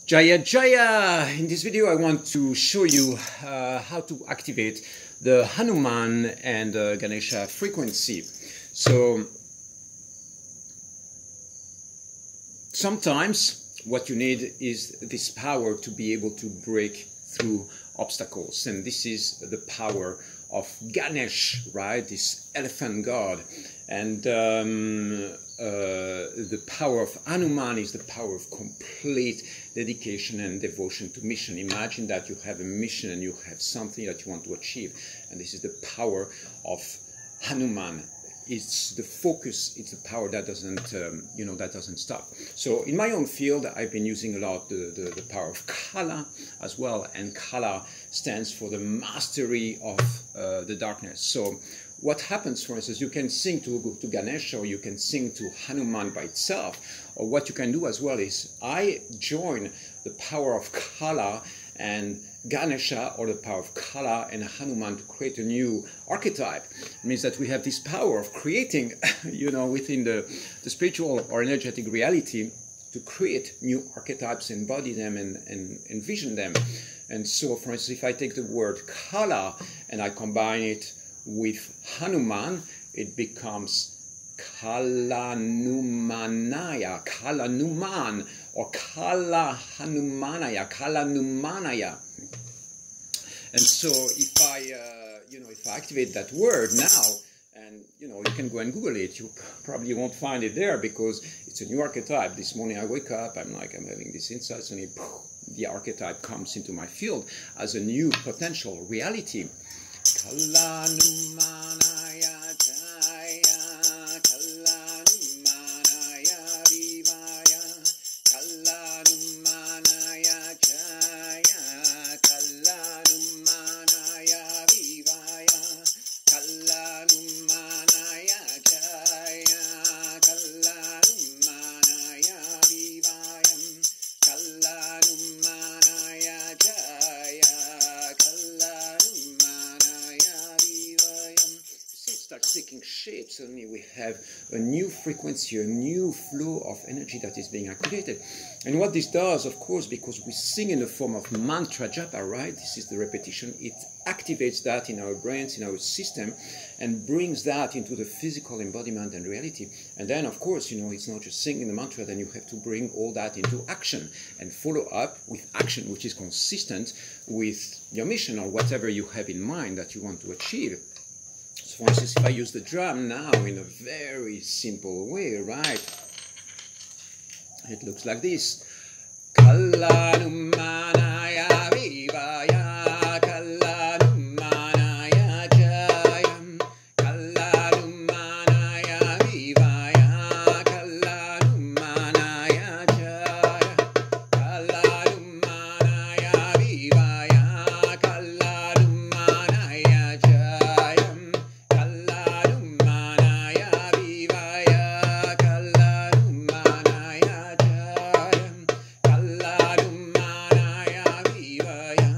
Jaya Jaya! In this video I want to show you how to activate the Hanuman and Ganesha frequency. So sometimes what you need is this power to be able to break through obstacles, and this is the power of Ganesh, right? This elephant god. And the power of Hanuman is the power of complete dedication and devotion to mission. Imagine that you have a mission and you have something that you want to achieve, and this is the power of Hanuman. It's the focus, it's the power that doesn't, that doesn't stop. So in my own field, I've been using a lot the power of Kala as well, and Kala stands for the mastery of the darkness. So what happens, for instance, you can sing to Ganesha, or you can sing to Hanuman by itself, or what you can do as well is I join the power of Kala and Ganesha, or the power of Kala and Hanuman, to create a new archetype. It means that we have this power of creating, within the spiritual or energetic reality, to create new archetypes, embody them, and envision them. And so, for instance, if I take the word Kala and I combine it with Hanuman, it becomes Kalanumanaya, Kalanuman, or Kala Hanumanaya, Kalanumanaya. And so if I activate that word now, and you can go and Google it, you probably won't find it there because it's a new archetype. This morning I wake up, I'm having this insight, and the archetype comes into my field as a new potential reality. Kalanumanaya Jaya, Kalanumanaya Vivaya, Kalanumanaya Jaya, Kalanumanaya Vivaya, Kalanumanaya Jaya, Kalanumanaya Vivaya, Kalanumanaya Jaya, starts taking shape. Suddenly we have a new frequency, a new flow of energy that is being activated. And what this does, of course, because we sing in the form of mantra japa, right? This is the repetition. It activates that in our brains, in our system, and brings that into the physical embodiment and reality. And then, of course, it's not just singing the mantra, then you have to bring all that into action and follow up with action, which is consistent with your mission or whatever you have in mind that you want to achieve. So for instance, if I use the drum now in a very simple way, right? It looks like this. Kalanumanaya Vivaya, Kalanumanaya Jayam, Kalanumanaya Vivaya, Kalanumanaya Jayam, Kalanumanaya Vivaya, Kalanumanaya Jayam, Kalanumanaya Vivaya, Kalanumanaya Jayam, Kalanumanaya Vivaya,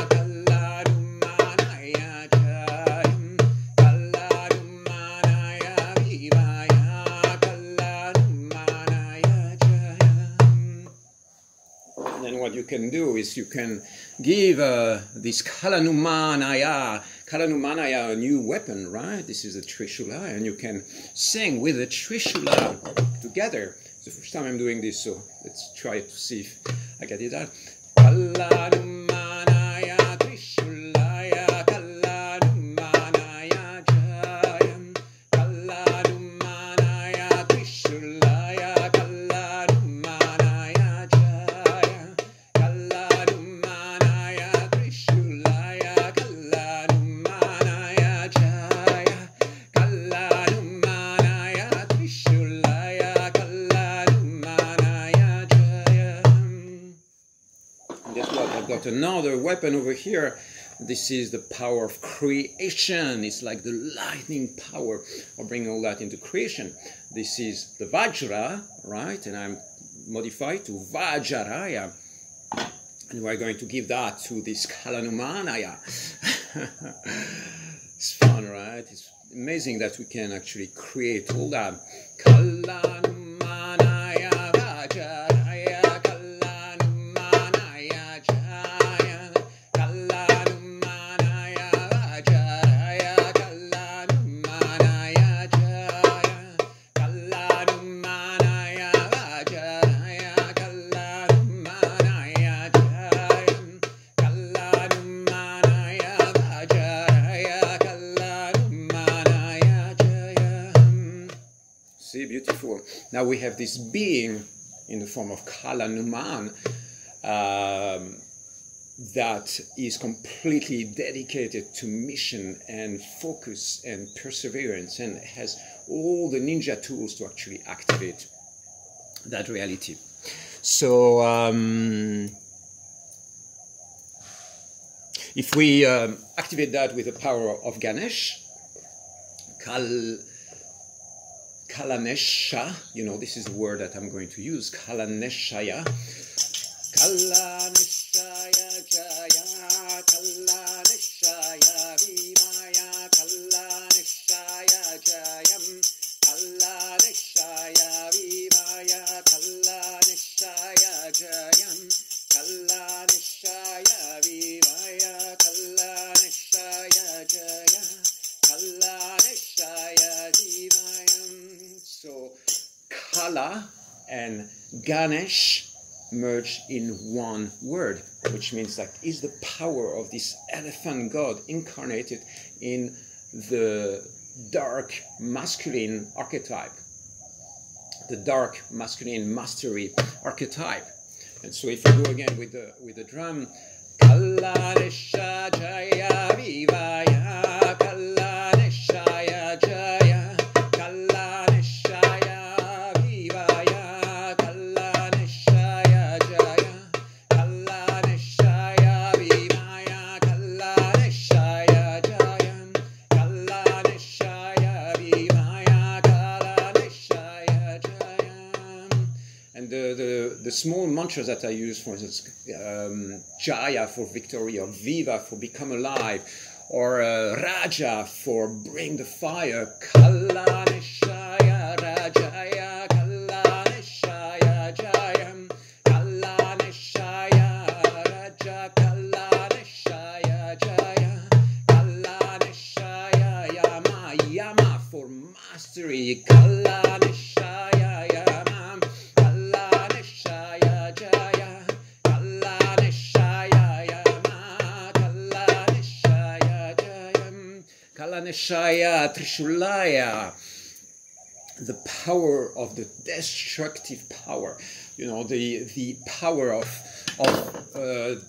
Kalanumanaya Jayam, Kalanumanaya Vivaya, Kalanumanaya Jayam. And then what you can do is you can give this Kalanumanaya a new weapon, right? This is a Trishula, and you can sing with the Trishula together. It's the first time I'm doing this, so let's try to see if I get it out. Kalanumanaya Trishulaya, Kalanumanaya Jayam, Kalanumanaya Trishulaya, Kalanumanaya Jayam, Kalanumanaya Trishulaya, Kalanumanaya Jaya, Kalanumanaya Trishulaya, Kalanumanaya Jaya. And guess what? I've got another weapon over here. This is the power of creation. It's like the lightning power of bringing all that into creation. This is the Vajra, right? And I'm modified to Vajraya. And we're going to give that to this Kalanumanaya. It's fun, right? It's amazing that we can actually create all that. Kalanumanaya Vajraya, Kalanumanaya Now we have this being in the form of Hanuman that is completely dedicated to mission and focus and perseverance, and has all the ninja tools to actually activate that reality. So if we activate that with the power of Ganesha, Kalamesha, you know, this is the word that I'm going to use, Kalameshaya. Kalameshaya Jaya, Kalameshaya Vimaya, Kalameshaya Jayam, Kalameshaya Vimaya, Kalameshaya Jayam, Kalameshaya Vimaya, Kalameshaya Jaya, Kalameshaya Vimaya. So Kala and Ganesh merge in one word, which means that is the power of this elephant god incarnated in the dark masculine archetype, the dark masculine mastery archetype. And so if you go again with the drum, Kalamesha Jaya Vivaya, Kalameshaya Jaya, Kalameshaya Vivaya, Kalameshaya Jaya, Kalameshaya Vivaya, Kalameshaya Jaya, Kalameshaya Vivaya, Kalameshaya Jaya. And the small mantras that I use, for instance, Jaya for victory, or Viva for become alive, or Raja for bring the fire, Kalameshaya Rajaya, Kalameshaya Jayam, Kalameshaya Raja, Kalameshaya Jaya, Kalameshaya Yama, Yama for mastery, Kalameshaya Yama, Kalameshaya Jaya, Kalameshaya Yama, Kalameshaya Jayam, Kalameshaya Trishulaya, the power of the destructive power, you know, the power of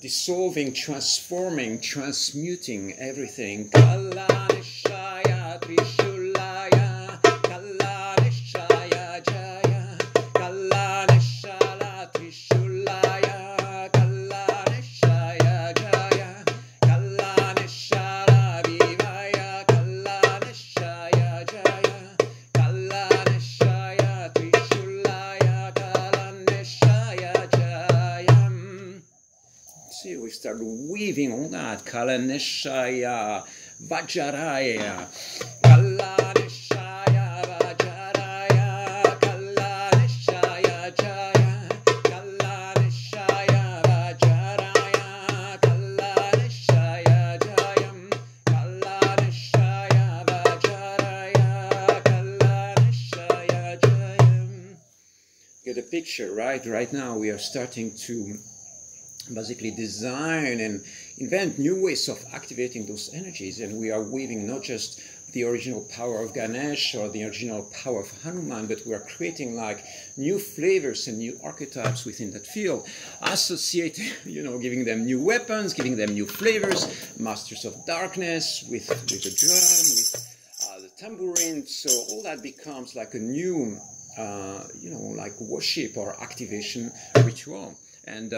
dissolving, transforming, transmuting everything. Kalameshaya Trishulaya, Kalameshaya Jaya, Kalameshala Trishulaya, Kalameshaya Jaya, Kalameshala Vivaya, Kalameshaya Jaya, Kalameshaya Trishulaya, Kalameshaya Jaya. See, we start weaving all that. Kalameshaya Vajraya, Kalameshaya Vajraya, Kalameshaya Jaya, Kalameshaya Vajraya, Kalameshaya Jayam, Kalameshaya Vajraya, Kalameshaya Jayam. Get a picture, right? Right now we are starting to basically design and invent new ways of activating those energies, and we are weaving not just the original power of Ganesha or the original power of Hanuman, but we are creating like new flavors and new archetypes within that field, associating, you know, giving them new weapons, giving them new flavors, masters of darkness with the drum, with the tambourine. So all that becomes like a new, you know, like worship or activation ritual. And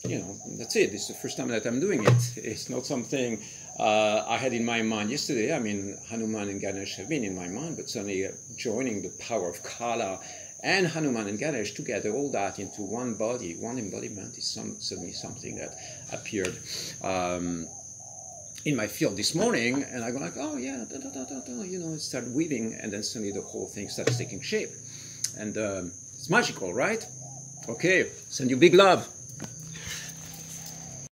you know, that's it. It's the first time that I'm doing it. It's not something I had in my mind yesterday. I mean, Hanuman and Ganesh have been in my mind, but suddenly joining the power of Kala and Hanuman and Ganesh together, all that into one body, one embodiment, is suddenly something that appeared in my field this morning. And I go like, oh yeah, you know, it started weaving, and then suddenly the whole thing starts taking shape. And it's magical, right? Okay, send you big love.